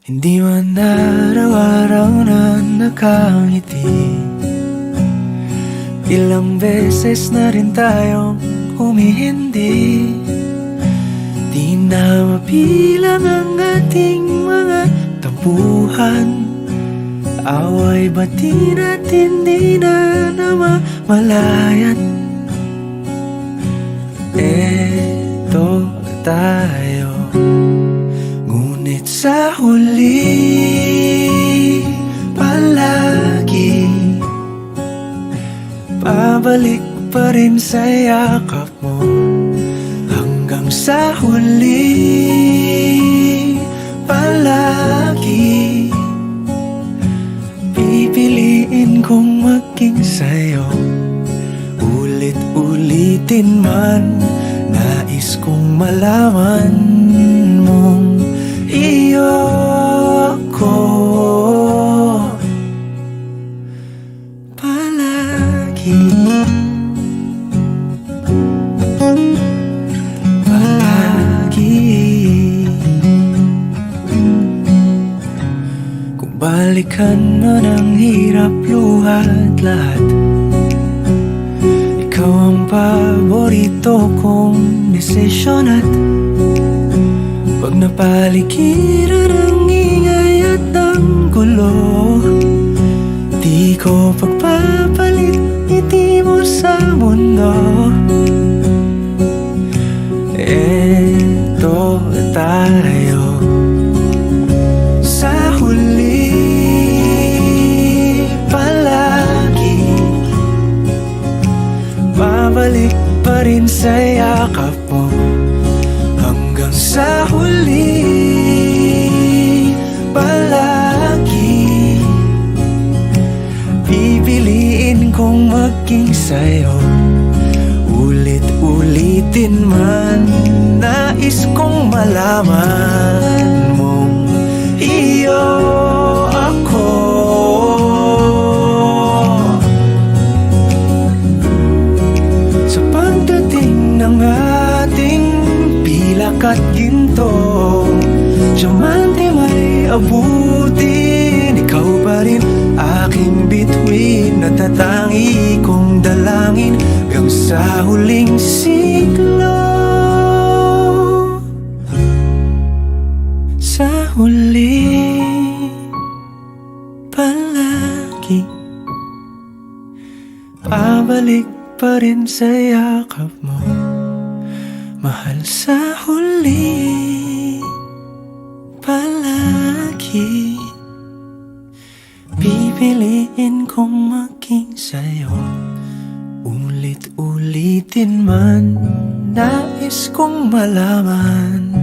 Hindi man araw-araw na nakangiti, ilang beses na rin tayong humihindi. Di na mapilang ang ating mga tampuhan, away bati natin di na namamalayan. Eto tayo, ngunit sa huli palagi pabalik pa rin sa yakap mo. Hanggang sa huli palagi pipiliin kong maging sa'yo. Ulit-ulitin man, nais kong malaman mong iyo ko palagi. Kung balikan man ang hirap, luhat lahat, ikaw ang paborito kong desisyon. At pag napaligiran ang ingay at ang gulo, di ko pagpapalit ngiti mo sa mundo. Eto tayo, sa huli palagi babalik pa rin sa yakap mo. Hanggang sa huli palagi pipiliin kong maging sa'yo. Ulit-ulitin man, nais kong malaman mong iyo ako. Sa pagdating ng ating pilak at ginto, diamante may abutin, ikaw pa rin aking bituin, natatangi kong dalangin hanggang sa huling siglo. Sa huli palagi pabalik pa rin sa yakap mo, mahal. Sa huli palagi pipiliin kong maging sa'yo. Ulit-ulitin man, nais kong malaman